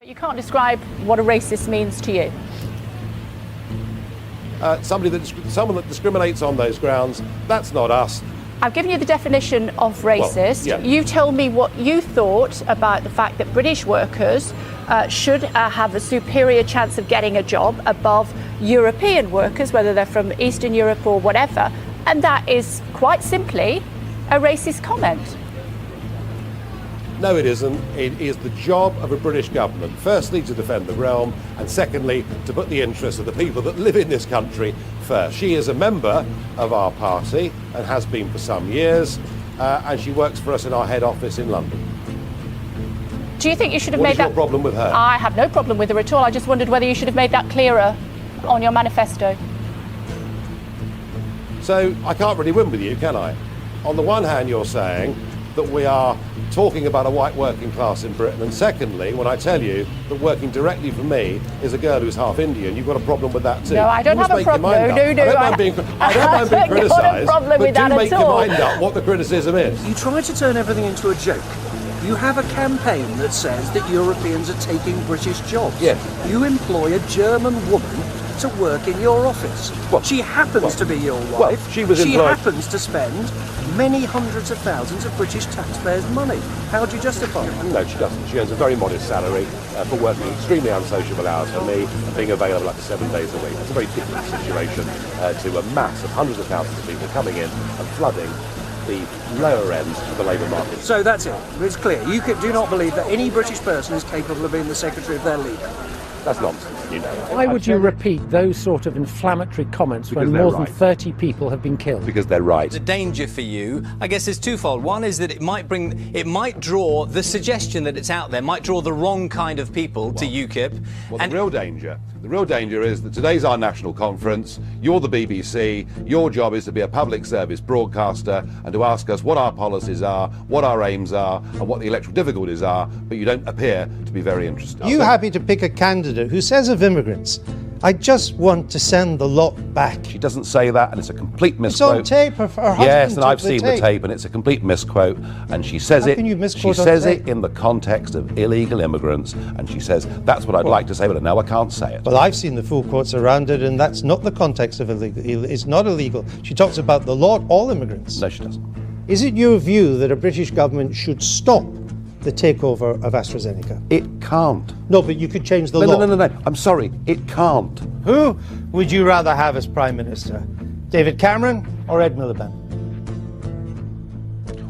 You can't describe what a racist means to you. Someone that discriminates on those grounds, that's not us. I've given you the definition of racist. Well, yeah. You told me what you thought about the fact that British workers should have a superior chance of getting a job above European workers, whether they're from Eastern Europe or whatever. And that is quite simply a racist comment. No, it isn't. It is the job of a British government, firstly, to defend the realm, and secondly, to put the interests of the people that live in this country first. She is a member of our party and has been for some years, and she works for us in our head office in London. Do you think you should have made that... What is your problem with her? I have no problem with her at all. I just wondered whether you should have made that clearer on your manifesto. So I can't really win with you, can I? On the one hand, you're saying that we are talking about a white working class in Britain, and secondly, when I tell you that working directly for me is a girl who's half Indian, you've got a problem with that too. No, I don't have a problem. No, I don't mind being criticised, but do make your mind up what the criticism is. You try to turn everything into a joke. You have a campaign that says that Europeans are taking British jobs. Yes. You employ a German woman to work in your office. Well, she happens to be your wife. Well, she happens to spend many hundreds of thousands of British taxpayers' money. How do you justify it? No, she doesn't. She earns a very modest salary for working extremely unsociable hours for me and being available up to 7 days a week. It's a very different situation to a mass of hundreds of thousands of people coming in and flooding the lower ends of the labour market. So that's it. It's clear. You do not believe that any British person is capable of being the secretary of their leader. That's nonsense, you know. Why would you repeat those sort of inflammatory comments when more than 30 people have been killed? Because they're right. The danger for you, I guess, is twofold. One is that it might draw the suggestion that it's out there, might draw the wrong kind of people to UKIP. Well, the real danger is that today's our national conference, you're the BBC, your job is to be a public service broadcaster and to ask us what our policies are, what our aims are, and what the electoral difficulties are, but you don't appear to be very interested. Are you happy to pick a candidate who says of immigrants, I just want to send the lot back? She doesn't say that, and it's a complete misquote. It's on tape. Her husband yes, and took I've seen the tape, and it's a complete misquote. And she says How can you misquote She on says tape? it in the context of illegal immigrants, and she says that's what I'd like to say, but now I can't say it. Well, I've seen the full quotes around it, and that's not the context of illegal. It's not illegal. She talks about the lot, all immigrants. No, she doesn't. Is it your view that a British government should stop the takeover of AstraZeneca? It can't. No, but you could change the law. No. I'm sorry, it can't. Who would you rather have as Prime Minister? David Cameron or Ed Miliband?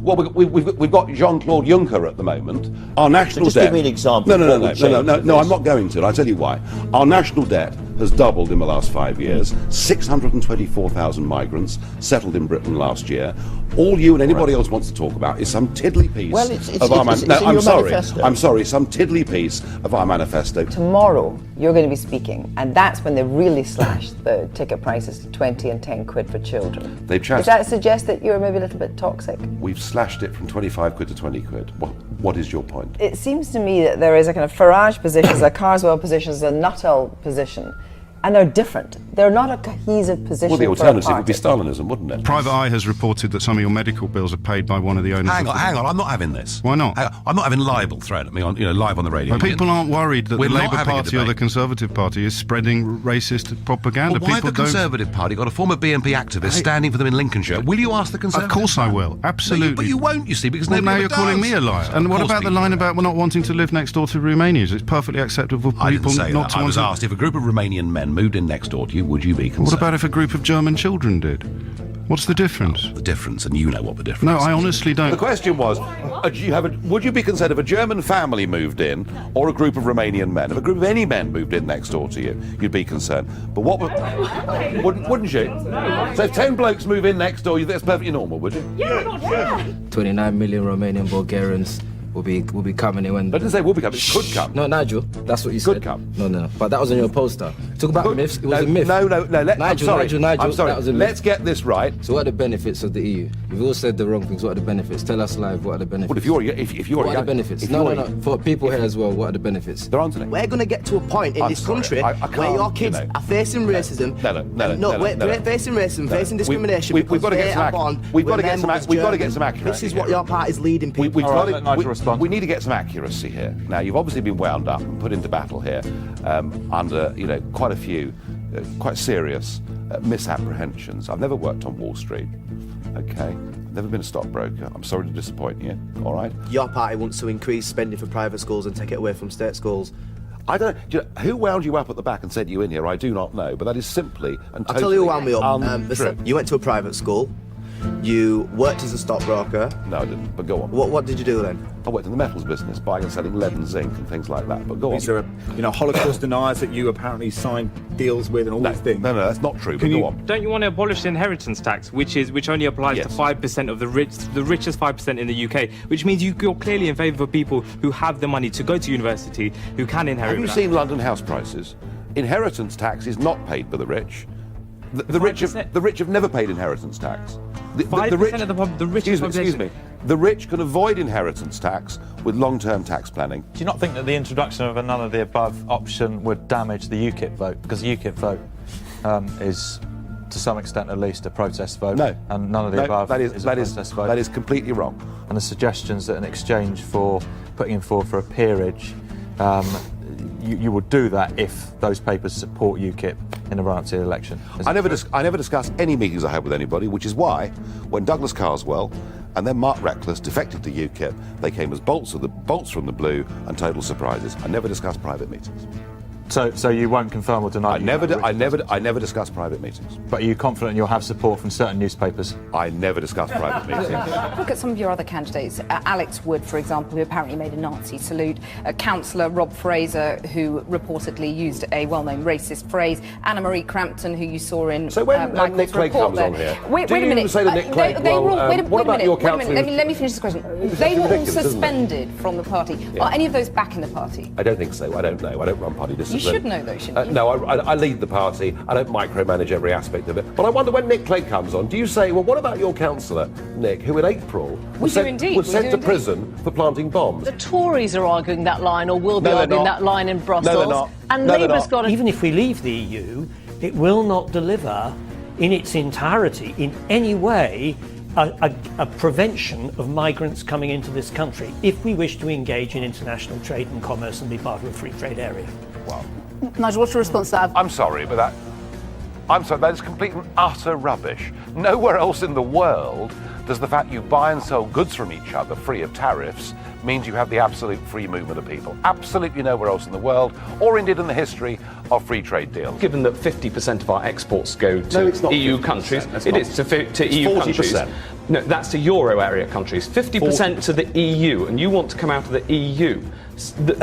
Well, we've got Jean-Claude Juncker at the moment. Our national Just debt... give me an example. No, I'm not going to. I'll tell you why. Our national debt has doubled in the last 5 years. 624,000 migrants settled in Britain last year. All you and anybody else wants to talk about is some tiddly piece of our manifesto. I'm sorry, some tiddly piece of our manifesto. Tomorrow, you're going to be speaking, and that's when they really slashed the ticket prices to 20 and 10 quid for children. Does that suggest that you're maybe a little bit toxic? We've slashed it from 25 quid to 20 quid. What is your point? It seems to me that there is a kind of Farage position, a Carswell position, a Nuttall position. And they're different. They're not a cohesive position. Well, the alternative would be Stalinism, wouldn't it? Private Eye has reported that some of your medical bills are paid by one of the owners. Hang on, I'm not having this. Why not? I'm not having libel thrown at me on, live on the radio. But people aren't worried that We're the not Labour having a Party or the debate. Conservative Party is spreading racist propaganda. Well, why people the Conservative Party got a former BNP activist standing for them in Lincolnshire? Will you ask the Conservative? Of course I will, absolutely. But you won't, you see, because now nobody you're calling me a liar. And what about the line about we're not wanting to live next door to Romanians? It's perfectly acceptable for I didn't people say not that. to I want was to... asked if a group of Romanian men moved in next door to you, would you be concerned? What about if a group of German children did? What's the difference? The difference, and you know what the difference No, is. I honestly don't. The question was, would you be concerned if a German family moved in or a group of Romanian men? If a group of any men moved in next door to you, you'd be concerned. But wouldn't you? So if 10 blokes move in next door, that's perfectly normal, would you? Yeah. 29 million Romanian Bulgarians will be coming in when... I didn't say will be coming, it could come. No, Nigel, that's what you said. Could come. No. But that was on your poster. Talk about myths, it was a myth. No, Nigel, I'm sorry. that was a myth. Let's get this right. So what are the benefits of the EU? You've all said the wrong things. What are the benefits? Tell us live, what are the benefits? Well, if you're what are the benefits? No. For people here as well, what are the benefits? There aren't any. We're going to get to a point in this country where your kids are facing racism. No. Facing racism, facing discrimination. We've got to get some accurate. This is what your party's leading people. We've got to respond? We need to get some accuracy here. Now, you've obviously been wound up and put into battle here under, quite a few quite serious misapprehensions. I've never worked on Wall Street, okay? I've never been a stockbroker. I'm sorry to disappoint you, all right? Your party wants to increase spending for private schools and take it away from state schools. I don't know, who wound you up at the back and sent you in here? I do not know, but that is simply and I'll tell you who wound me up. untrue. You went to a private school. You worked as a stockbroker. No, I didn't, but go on. What did you do then? I worked in the metals business, buying and selling lead and zinc and things like that, but go on. Is there Holocaust deniers that you apparently signed deals with and all these things? No, that's not true, but go on. Don't you want to abolish the inheritance tax, which only applies to 5% of the richest 5% in the UK, which means you're clearly in favour of people who have the money to go to university, who can inherit. Have you seen London house prices? Inheritance tax is not paid by the rich. The rich have never paid inheritance tax. 5% of the richest population. Excuse me. The rich can avoid inheritance tax with long-term tax planning. Do you not think that the introduction of a none of the above option would damage the UKIP vote? Because the UKIP vote is, to some extent at least, a protest vote. No. And none of the above is a protest vote. That is completely wrong. And the suggestions that in exchange for putting him forward for a peerage, you would do that if those papers support UKIP in a run-up to the election. I never discuss any meetings I have with anybody, which is why when Douglas Carswell and then Mark Reckless defected to UKIP, they came as bolts from the blue and total surprises. I never discuss private meetings. So you won't confirm or deny? I never discuss private meetings. But are you confident you'll have support from certain newspapers? I never discuss private meetings. Look at some of your other candidates. Alex Wood, for example, who apparently made a Nazi salute. Councillor Rob Fraser, who reportedly used a well-known racist phrase. Anna Marie Crampton, who you saw in So when Nick Clegg comes on here, wait a minute. Say to Nick Clegg, Let me finish this question. They were all suspended from the party. Yeah. Are any of those back in the party? I don't think so. I don't know. I don't run party discipline. You should know though, shouldn't you? No, I lead the party. I don't micromanage every aspect of it. But I wonder when Nick Clegg comes on, do you say, well, what about your councillor, Nick, who in April was sent to prison for planting bombs? The Tories are arguing that line, or will be arguing that line in Brussels. No, they're not. And Labour's got Even if we leave the EU, it will not deliver in its entirety, in any way, a prevention of migrants coming into this country if we wish to engage in international trade and commerce and be part of a free trade area. Wow. Nigel, what's your response to that? I'm sorry, but that is complete and utter rubbish. Nowhere else in the world does the fact you buy and sell goods from each other free of tariffs means you have the absolute free movement of people. Absolutely nowhere else in the world, or indeed in the history of free trade deals. Given that 50% of our exports go to EU countries, it is to EU 40%. Countries. No, that's to Euro area countries. 50% to the EU, and you want to come out of the EU.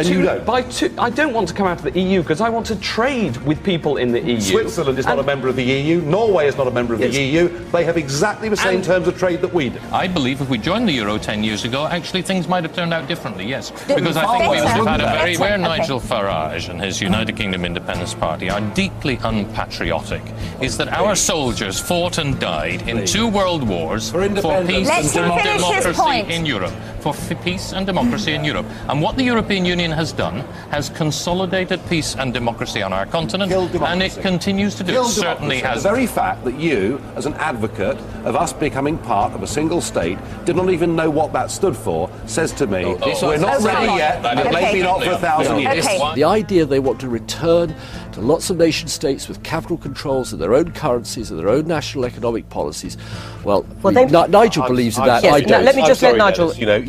You don't? I don't want to come out of the EU because I want to trade with people in the EU. Switzerland is not a member of the EU. Norway is not a member of the EU. They have exactly the same terms of trade that we do. I believe if we joined the Euro 10 years ago, actually things might have turned out differently, yes. Because I think we would have had a very... Where Nigel Farage and his United Kingdom Independence Party are deeply unpatriotic is that our soldiers fought and died in 2 world wars for peace and democracy in Europe. For peace and democracy in Europe. And what the European Union has done has consolidated peace and democracy on our continent, and it continues to do it. Certainly has. The very fact that you, as an advocate of us becoming part of a single state, did not even know what that stood for, says to me, we're not ready yet, and maybe not for 1,000 years. The idea they want to return to lots of nation states with capital controls of their own currencies and their own national economic policies, Nigel believes in that. I don't. Let me just let Nigel. Dennis,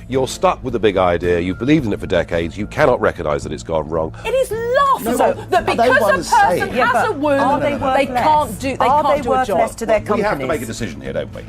you're stuck with a big idea. You've believed in it for decades. You cannot recognise that it's gone wrong. It is laughable that because a person has a wound, they can't do a job. To their companies? We have to make a decision here, don't we?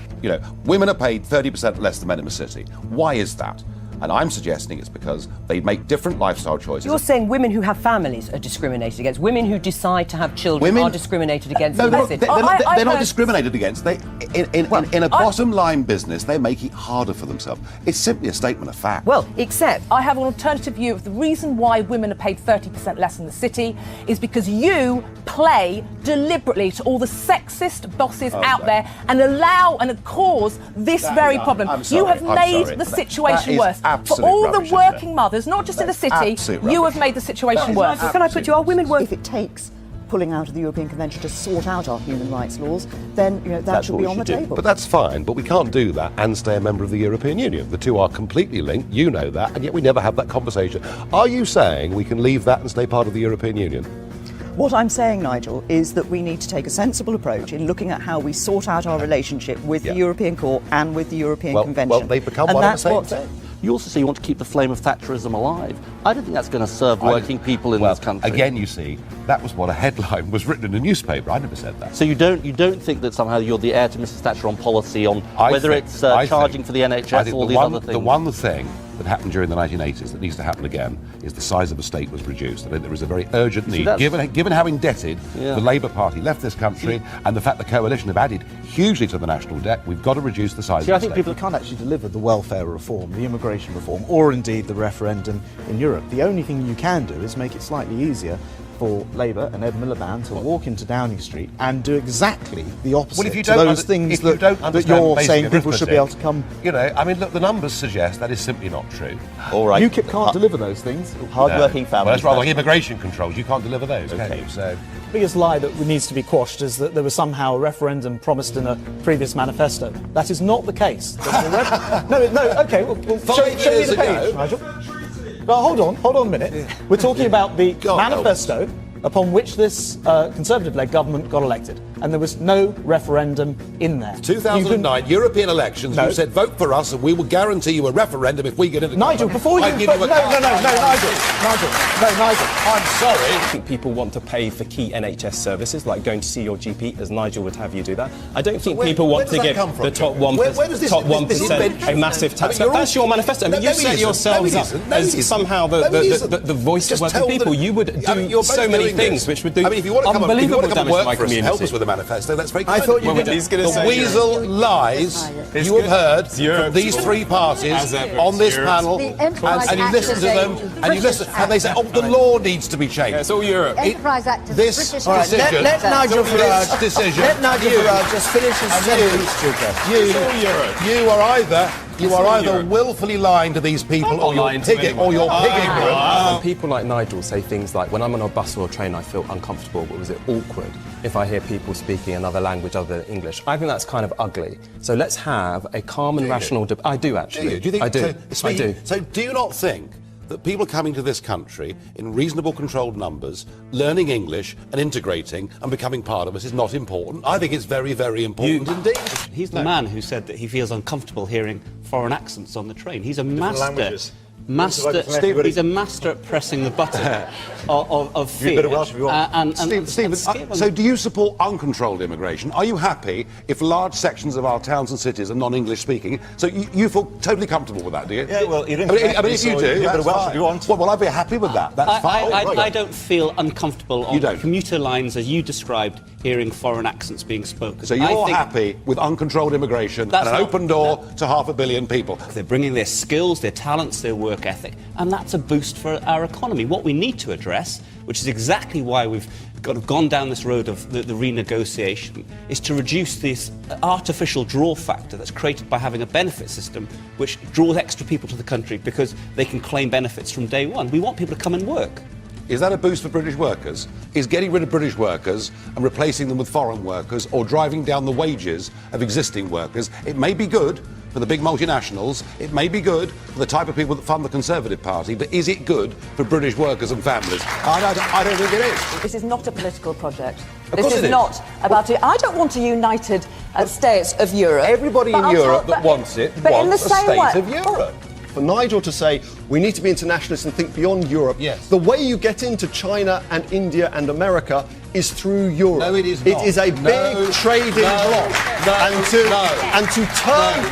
Women are paid 30% less than men in the city. Why is that? And I'm suggesting it's because they make different lifestyle choices. You're saying women who have families are discriminated against. Women who decide to have children are discriminated against. No, they're not discriminated against. In a bottom line business, they make it harder for themselves. It's simply a statement of fact. Well, except I have an alternative view of the reason why women are paid 30% less in the city is because you play deliberately to all the sexist bosses out there and allow and cause this very problem. You have made the situation worse. For all the working mothers, not just in the city, you have made the situation worse. Can I put you, are women worth if it takes pulling out of the European Convention to sort out our human rights laws, then that should be on the table. But that's fine, but we can't do that and stay a member of the European Union. The two are completely linked, you know that, and yet we never have that conversation. Are you saying we can leave that and stay part of the European Union? What I'm saying, Nigel, is that we need to take a sensible approach in looking at how we sort out our relationship with the European Court and with the European Convention. Well, they've become one and the same thing. You also say you want to keep the flame of Thatcherism alive. I don't think that's going to serve working people in this country. Again, you see, that was what a headline was written in a newspaper. I never said that. So you don't think that somehow you're the heir to Mrs. Thatcher on policy, on whether it's charging for the NHS or all these other things? The one thing that happened during the 1980s that needs to happen again is the size of the state was reduced. I think there is a very urgent need, given how indebted the Labour Party left this country and the fact the coalition have added hugely to the national debt, we've got to reduce the size of the state. I think people can't actually deliver the welfare reform, the immigration reform, or indeed the referendum in Europe. The only thing you can do is make it slightly easier for Labour and Ed Miliband to walk into Downing Street and do exactly the opposite to those things that you're saying people should be able to come... I mean, look, the numbers suggest that is simply not true. All right. UKIP can't deliver those things. Hard-working families. Well, that's rather like immigration controls. You can't deliver those, can you? So... The biggest lie that needs to be quashed is that there was somehow a referendum promised in a previous manifesto. That is not the case. No, OK, well, show me the page, Nigel. Well, hold on a minute. We're talking about the manifesto upon which this Conservative-led government got elected, and there was no referendum in there. 2009 European elections. You said vote for us, and we will guarantee you a referendum if we get into. Nigel, before you Nigel. I'm sorry. I think people want to pay for key NHS services, like going to see your GP, as Nigel would have you do that. I don't think people want to give the top 1% a massive tax cut. That's your manifesto. I mean, you set yourselves up as somehow the voice of working people. You would do so many things which would do unbelievable damage to my community. Help us with the manifesto. That's very I thought you were going to say the weasel lies you have heard from these three parties on this panel, and you listen to them, and you listen, and they say, "Oh, the law needs to be changed." It's all Europe. Enterprise Act is this decision. Let Nigel Farage just finish his sentence. You are either willfully lying to these people, or you're pigging ignorant. People like Nigel say things like, "When I'm on a bus or a train, I feel uncomfortable, but was it awkward if I hear people speaking another language other than English?" I think that's kind of ugly. So let's have a calm and rational debate. I do, actually. Do you think? I do. I do. So do you not think that people coming to this country in reasonable controlled numbers, learning English and integrating and becoming part of us is not important? I think it's very, very important indeed. He's the man who said that he feels uncomfortable hearing foreign accents on the train. He's a master. He's a master at pressing the button of fear. Stephen, so do you support uncontrolled immigration? Are you happy if large sections of our towns and cities are non-English speaking? So you feel totally comfortable with that, do you? Yeah, well, I mean, if you do, that's fine. Well, I'd be happy with that. That's fine. I don't feel uncomfortable on commuter lines, as you described, hearing foreign accents being spoken. So you're happy with uncontrolled immigration and an open door to 500 million people? They're bringing their skills, their talents, their work ethic, and that's a boost for our economy. What we need to address, which is exactly why we've gone down this road of the renegotiation, is to reduce this artificial draw factor that's created by having a benefit system which draws extra people to the country because they can claim benefits from day one. We want people to come and work. Is that a boost for British workers? Is getting rid of British workers and replacing them with foreign workers, or driving down the wages of existing workers? It may be good for the big multinationals, it may be good for the type of people that fund the Conservative Party, but is it good for British workers and families? I don't think it is. This is not a political project. This is not about it. I don't want a united states of Europe. Everybody in Europe that wants it wants a state of Europe. For Nigel to say we need to be internationalists and think beyond Europe, the way you get into China and India and America is through Europe. No, it is not. It is a big trading bloc. And to turn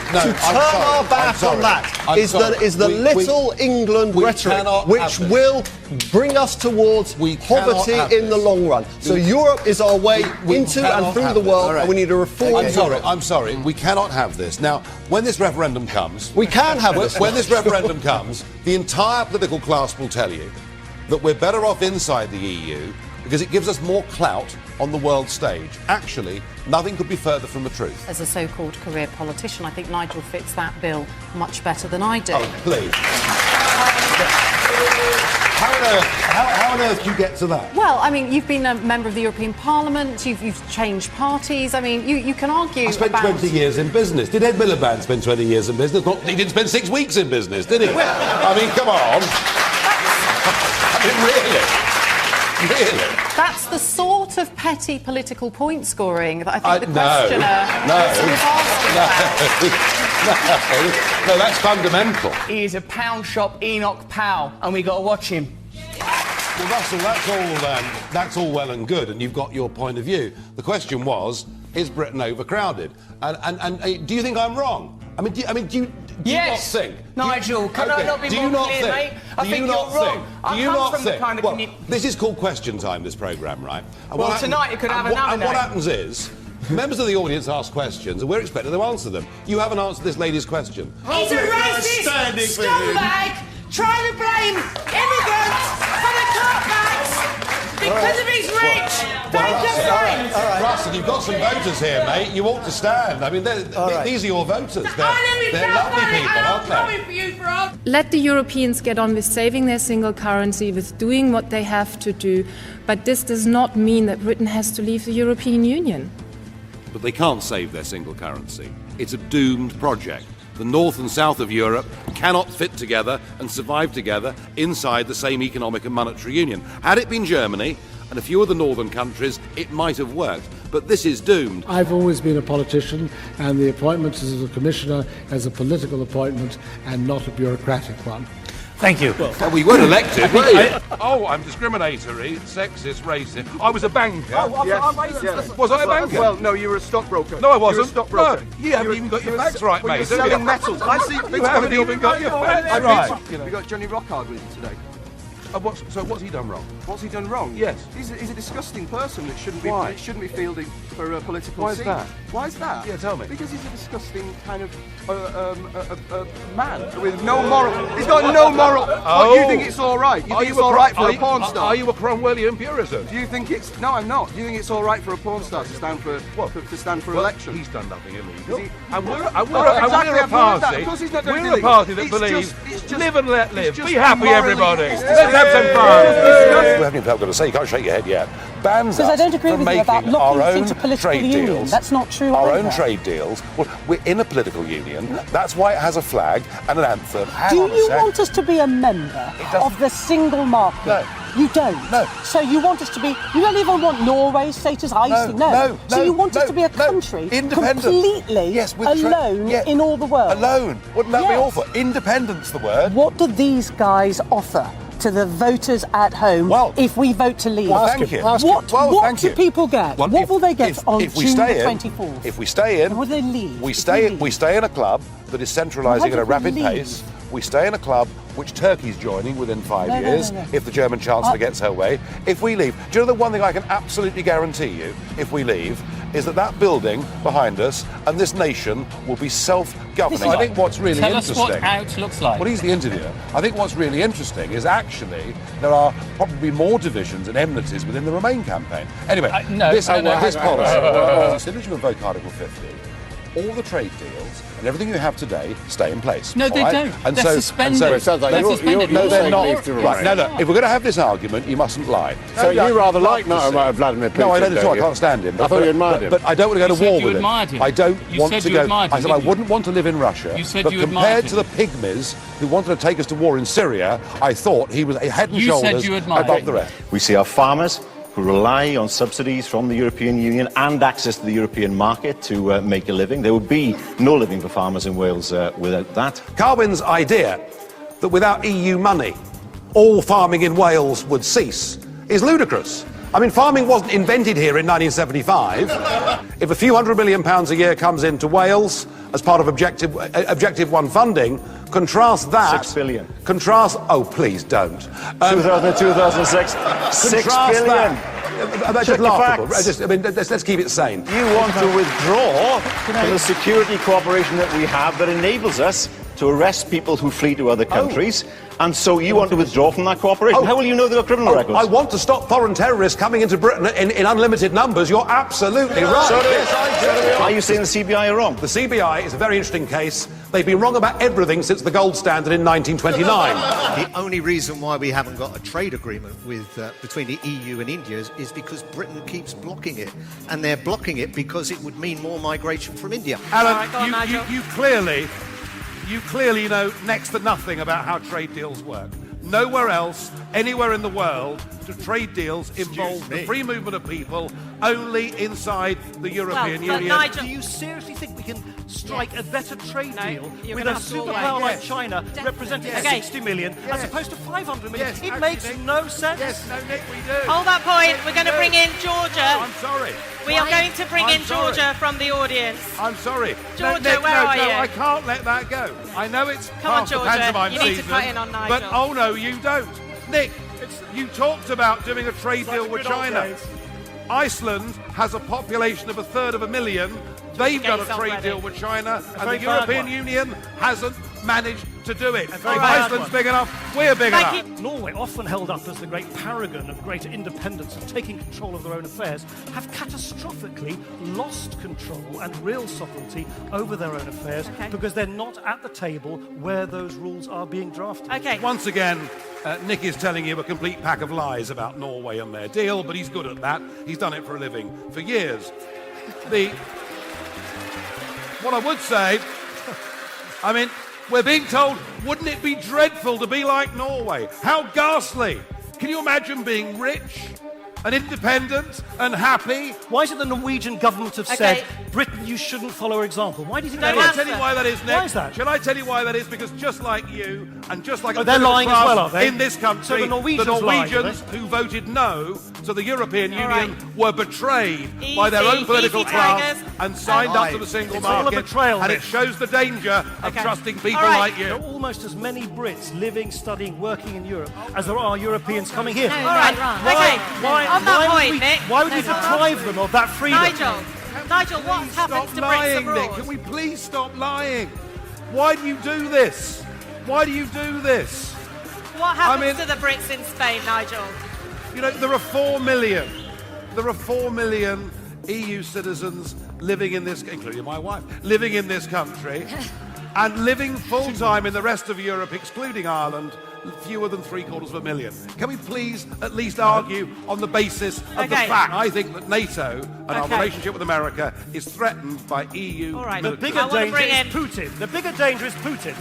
our back on that is the little England rhetoric which will bring us towards poverty in the long run. So Europe is our way into and through the world, and we need to reform Europe. I'm sorry, we cannot have this. Now, when this referendum comes... We can have this. When this referendum comes, the entire political class will tell you that we're better off inside the EU because it gives us more clout on the world stage. Actually, nothing could be further from the truth. As a so-called career politician, I think Nigel fits that bill much better than I do. Oh, please. How on earth do you get to that? Well, I mean, you've been a member of the European Parliament, you've changed parties. I mean, you can argue I spent 20 years in business. Did Ed Miliband spend 20 years in business? Not, he didn't spend 6 weeks in business, did he? I mean, come on. I mean, really? That's the sort of petty political point scoring that I think the questioner No, that's fundamental. He is a pound shop Enoch Powell, and we got to watch him. Well, Russell, that's all well and good, and you've got your point of view. The question was, is Britain overcrowded? And do you think I'm wrong? I mean, do you not think? Nigel, can I not be more clear, mate? I think you're wrong. I come from the kind of community... This is called Question Time, this programme, right? And well, tonight you could have another name. What happens is, members of the audience ask questions, and we're expected to answer them. You haven't answered this lady's question. He's a racist scumbag trying to blame immigrants for the cutbacks because of his rich. Russell, you've got some voters here, mate. You ought to stand. I mean, these are your voters. They're lovely people, aren't they? Let the Europeans get on with saving their single currency, with doing what they have to do, but this does not mean that Britain has to leave the European Union. But they can't save their single currency. It's a doomed project. The north and south of Europe cannot fit together and survive together inside the same economic and monetary union. Had it been Germany and a few of the northern countries, it might have worked. But this is doomed. I've always been a politician, and the appointment as a commissioner is a political appointment and not a bureaucratic one. Thank you. Well, we weren't elected, were you? Oh, I'm discriminatory, sexist, racist. I was a banker. Yes. Was I a banker? Well, no, you were a stockbroker. No, I wasn't. You were a stockbroker. No, you haven't even got your facts right, well, mate. You're selling metals. I see. You haven't even got your facts right. You got Johnny Rockard with you today. So what's he done wrong? What's he done wrong? Yes. He's a disgusting person that shouldn't Why? be fielding for a political Why is seat. that? Why is that? Yeah, tell me. Because he's a disgusting kind of man with no moral. He's got no moral. Oh. You think it's all right? You think it's all right for a porn star? Are you a Cromwellian Puritan? Do you think it's... No, I'm not. Do you think it's all right for a porn star to stand for election? He's done nothing illegal. And we're a party. Of course he's not doing We're a illegal. party that believes live and let live. Be happy, everybody. Let's have some fun. You haven't even got to say, you can't shake your head yet. Bans us I don't agree from with you about making our locking own into political trade union. deals. That's not true Our either. own trade deals. Well, we're in a political union. That's why it has a flag and an anthem. Do you want us to be a member of the single market? No. You don't? No. So you want us to be... You don't even want Norway's status, Iceland? No. So you want us to be a country completely alone in all the world? Alone. Wouldn't that be awful? Independence, the word. What do these guys offer to the voters at home if we vote to leave? Well, thank you. What do people get? Well, what will they get on if we June the stay 24th? If we stay in... Will they leave? We stay in a club that is centralising at a rapid pace. We stay in a club which Turkey's joining within 5 years, if the German Chancellor gets her way. If we leave, do you know the one thing I can absolutely guarantee you, if we leave, is that building behind us and this nation will be self-governing. I think what's really interesting... Tell us what out looks like. Well, he's the interviewer. I think what's really interesting is actually there are probably more divisions and enmities within the Remain campaign. Anyway, this policy... As soon as you invoke Article 50, all the trade deals and everything you have today stay in place. No, they don't. And they're suspended. They're suspended. No, they're not. Right, no, if we're going to have this argument, you mustn't lie. So you rather like Vladimir Putin? No, I don't at all. I can't stand him. I thought you admired him. But I don't want to go to war with him. I don't want to go. I said I wouldn't want to live in Russia. You said but you compared to the pygmies who wanted to take us to war in Syria, I thought he was head and shoulders above the rest. We see our farmers who rely on subsidies from the European Union and access to the European market to make a living. There would be no living for farmers in Wales without that. Carwyn's idea that without EU money, all farming in Wales would cease is ludicrous. I mean, farming wasn't invented here in 1975. If a few £100 million a year comes into Wales as part of Objective 1 funding, contrast that... 6 billion. Contrast... Oh, please don't. 2006, 6 billion. That's just laughable. Let's keep it sane. You want to withdraw from the security cooperation that we have that enables us to arrest people who flee to other countries, and so you want to withdraw from that cooperation. How will you know they've got criminal records? I want to stop foreign terrorists coming into Britain in unlimited numbers. You're absolutely right. So are you saying the CBI are wrong? The CBI is a very interesting case. They've been wrong about everything since the gold standard in 1929. The only reason why we haven't got a trade agreement with between the EU and India is because Britain keeps blocking it, and they're blocking it because it would mean more migration from India. Alan, you clearly know next to nothing about how trade deals work. Nowhere else, anywhere in the world, do trade deals involve the free movement of people only inside the European Union. Nigel, do you seriously think we can strike a better trade deal with a superpower like China representing 60 million as opposed to 500 million? It makes no sense. Yes, no, Nick, we do. Hold that point. We're going to bring in Georgia. I'm sorry. We are going to bring in Georgia from the audience. I'm sorry. Georgia, Nick, where are you? I can't let that go. I know it's Come on, past the Georgia. pantomime You need to season, cut in on Nigel. but oh no, you don't. Nick, you talked about doing a trade deal with China. Iceland has a population of 1/3 They've done a trade deal with China, and the European Union hasn't managed to do it. If Iceland's big enough, we're big enough. Norway, often held up as the great paragon of greater independence and taking control of their own affairs, have catastrophically lost control and real sovereignty over their own affairs because they're not at the table where those rules are being drafted. Once again, Nick is telling you a complete pack of lies about Norway and their deal, but he's good at that. He's done it for a living for years. What I would say, I mean, we're being told, wouldn't it be dreadful to be like Norway? How ghastly. Can you imagine being rich and independent and happy? Why is it the Norwegian government have said, Britain, you shouldn't follow our example? Why do you think that is? Shall I tell you why that is, Nick? Why is that? Shall I tell you why that is? Because just like you, and just like they're lying as well, are they? in this country, So the Norwegians who voted no to the European Union were betrayed by their own political class and signed up to the single It's all a market. betrayal, And Nick. it shows the danger of trusting people like you. There are almost as many Brits living, studying, working in Europe as there are Europeans coming here. No, all right, on that point, Nick. Why would we deprive them of that freedom? Nigel, what happens to Brits lying, abroad? Nick. Can we please stop lying? Why do you do this? Why do you do this? What happens to the Brits in Spain, Nigel? You know, there are 4 million. There are 4 million EU citizens living in this, including my wife, living in this country, and living full-time in the rest of Europe, excluding Ireland, fewer than 750,000. Can we please at least argue on the basis of the fact? I think that NATO and our relationship with America is threatened by EU military. The bigger danger is Putin. The bigger danger is Putin.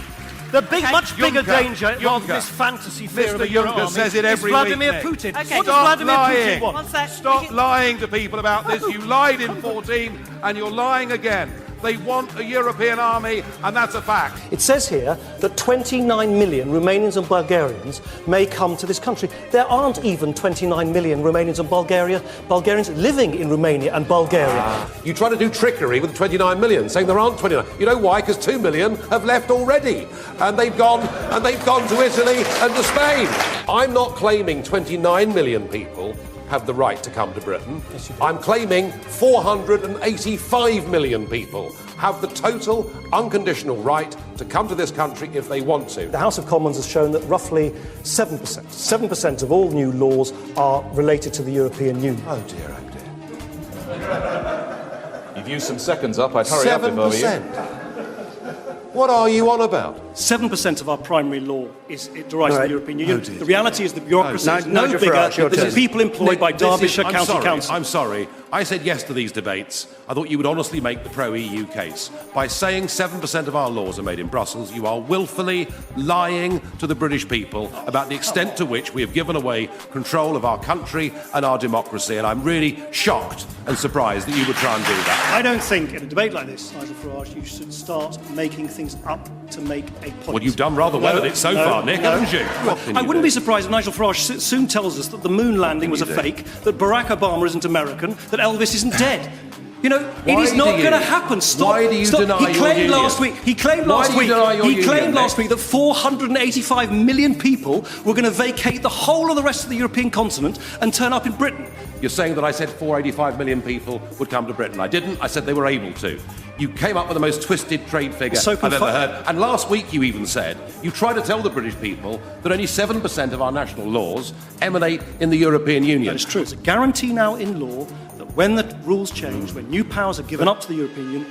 The much bigger danger of this fantasy fear of a Euro army says it every is Vladimir week, Putin. Okay. What does Vladimir Putin want? Stop lying to people about this. You lied in 14 and you're lying again. They want a European army, and that's a fact. It says here that 29 million Romanians and Bulgarians may come to this country. There aren't even 29 million Romanians and Bulgarians living in Romania and Bulgaria. You try to do trickery with 29 million, saying there aren't 29. You know why? Because 2 million have left already, and they've gone to Italy and to Spain. I'm not claiming 29 million people have the right to come to Britain. I'm claiming 485 million people have the total unconditional right to come to this country if they want to. The House of Commons has shown that roughly 7% of all new laws are related to the European Union. Oh dear, oh dear. You've used some seconds up. I'd hurry up if I were you. 7%? What are you on about? 7% of our primary law it derives from the European Union. The reality is the bureaucracy is no Nigel bigger. Farage, There's people employed by Derbyshire County Council. I'm sorry. I said yes to these debates. I thought you would honestly make the pro-EU case. By saying 7% of our laws are made in Brussels, you are willfully lying to the British people about the extent to which we have given away control of our country and our democracy, and I'm really shocked and surprised that you would try and do that. I don't think in a debate like this, Nigel Farage, you should start making things up to make a point. Well, you've done rather well at it so far, Nick, haven't you? I wouldn't be surprised if Nigel Farage soon tells us that the moon landing was a fake, that Barack Obama isn't American, that Elvis isn't dead. You know, it is not going to happen. Stop. Why do you deny He your claimed union? last week. He claimed Why last do you week. deny your He union, claimed Nick? last week that 485 million people were going to vacate the whole of the rest of the European continent and turn up in Britain. You're saying that I said 485 million people would come to Britain. I didn't. I said they were able to. You came up with the most twisted trade figure I've ever heard. And last week you even said, you tried to tell the British people that only 7% of our national laws emanate in the European Union. That is true. It's a guarantee now in law that when the rules change, when new powers are given up to the European Union,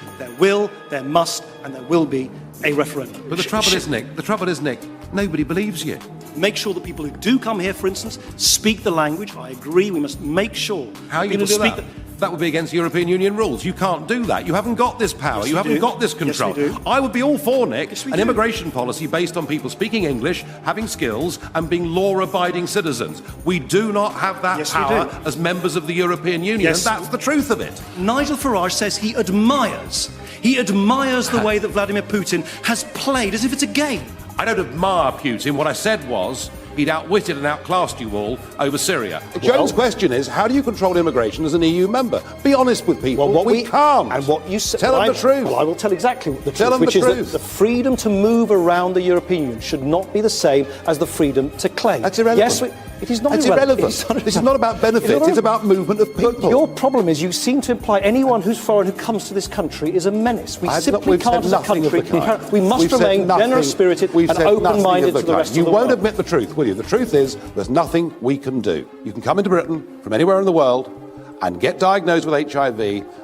there must, and there will be a referendum. But the trouble is, Nick, nobody believes you. Make sure that people who do come here, for instance, speak the language. I agree, we must make sure. How are you going to do that? That would be against European Union rules. You can't do that. You haven't got this power. Yes, you haven't got this control. Yes, we do. I would be all for, Nick, Yes, we an do. immigration policy based on people speaking English, having skills, and being law-abiding citizens. We do not have that Yes, we power do. as members of the European Union, Yes. and that's the truth of it. Nigel Farage says he admires the way that Vladimir Putin has played as if it's a game. I don't admire Putin. What I said was he'd outwitted and outclassed you all over Syria. Joan's question is, how do you control immigration as an EU member? Be honest with people. Well, we can't. And what you say, Tell them the truth. Well, I will tell exactly the Tell truth, them which the is truth. that the freedom to move around the European Union should not be the same as the freedom to claim. That's irrelevant. Yes, it is not It's irrelevant. This is not about benefits, it's about movement of people. But your problem is you seem to imply anyone who's foreign who comes to this country is a menace. We simply can't as a country. We must remain generous-spirited and open-minded to the rest of the world. You won't admit the truth, will you? The truth is there's nothing we can do. You can come into Britain from anywhere in the world and get diagnosed with HIV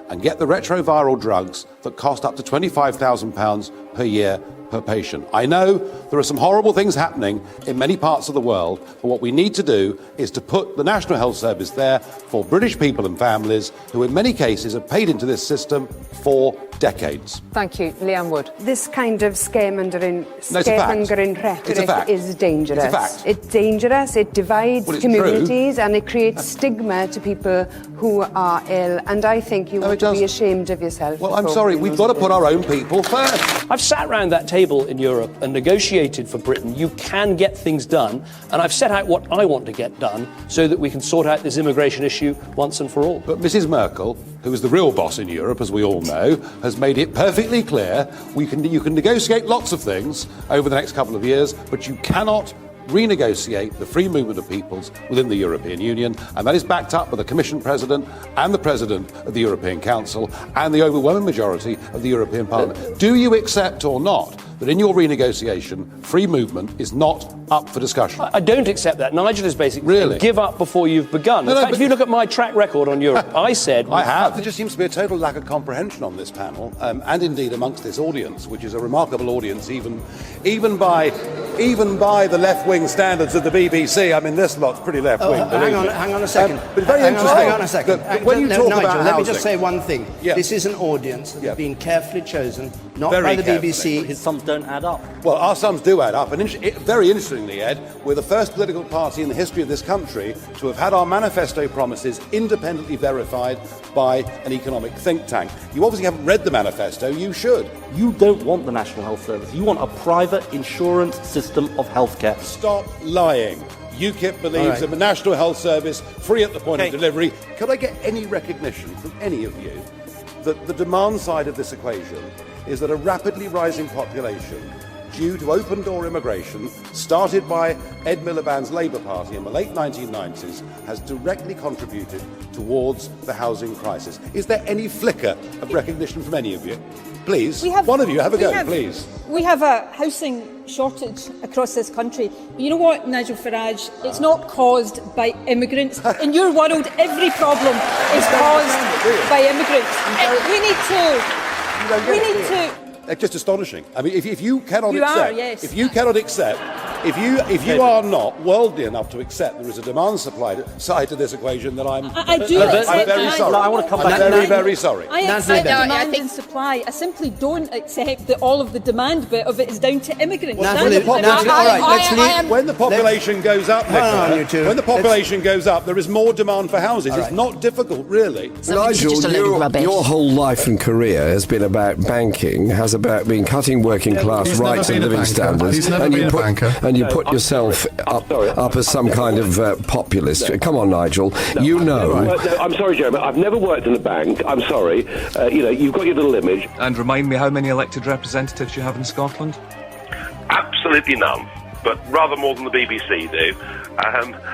and get the retroviral drugs that cost up to £25,000 per year per patient. I know there are some horrible things happening in many parts of the world, but what we need to do is to put the National Health Service there for British people and families who in many cases have paid into this system for decades. Thank you. Leanne Wood. This kind of scaremongering No, it's a fact. rhetoric It's a fact. is dangerous. It's a fact. It's dangerous. It divides Well, it's communities and it creates stigma to people who are ill. And I think you ought to be ashamed of yourself. Well, I'm sorry, we've got to put our own people first. I've sat around that table in Europe and negotiated for Britain. You can get things done, and I've set out what I want to get done so that we can sort out this immigration issue once and for all. But Mrs. Merkel, who is the real boss in Europe, as we all know, has made it perfectly clear you can negotiate lots of things over the next couple of years, but you cannot renegotiate the free movement of peoples within the European Union, and that is backed up by the Commission President and the President of the European Council and the overwhelming majority of the European Parliament. Do you accept or not that in your renegotiation, free movement is not up for discussion? I don't accept that. Nigel is basically saying, give up before you've begun. In fact, if you look at my track record on Europe, I said... I have. There just seems to be a total lack of comprehension on this panel, and indeed amongst this audience, which is a remarkable audience, even by the left-wing standards of the BBC. I mean, this lot's pretty left-wing. Hang on a second. But very interesting. Hang on a second. When you talk Nigel, about let me housing- just say one thing. Yeah. This is an audience that has been carefully chosen, not Very by the carefully. BBC. His sums don't add up. Well, our sums do add up, and very interestingly, Ed, we're the first political party in the history of this country to have had our manifesto promises independently verified by an economic think tank. You obviously haven't read the manifesto, you should. You don't want the National Health Service. You want a private insurance system of healthcare. Stop lying. UKIP believes All right. in the National Health Service, free at the point of delivery. Could I get any recognition from any of you that the demand side of this equation is that a rapidly rising population due to open-door immigration, started by Ed Miliband's Labour Party in the late 1990s, has directly contributed towards the housing crisis. Is there any flicker of recognition from any of you? Please, one of you, have a go, please. We have a housing shortage across this country. But you know what, Nigel Farage? It's not caused by immigrants. In your world, every problem is caused by immigrants. We need to... It's just astonishing. I mean, if you cannot You accept, are, yes. if you cannot accept, if you are not worldly enough to accept there is a demand supply side to this equation, then I'm I do accept I'm very that. sorry. No, I want to come I'm back. very, very sorry. I accept demand and supply. I simply don't accept that all of the demand bit of it is down to immigrants. When the population goes up, Nicola, when the population goes up, there is more demand for houses. It's not difficult, really. Nigel, your whole life and career has been about banking, has about been cutting working class rights and living standards, and you put yourself up as some kind of populist. Come on, Nigel. You know. No, I'm sorry, Jeremy. I've never worked in a bank. I'm sorry. You've got your little image. And remind me how many elected representatives you have in Scotland? Absolutely none, but rather more than the BBC do.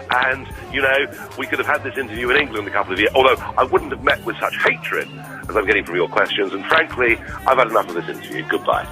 And, we could have had this interview in England a couple of years, although I wouldn't have met with such hatred as I'm getting from your questions. And frankly, I've had enough of this interview. Goodbye.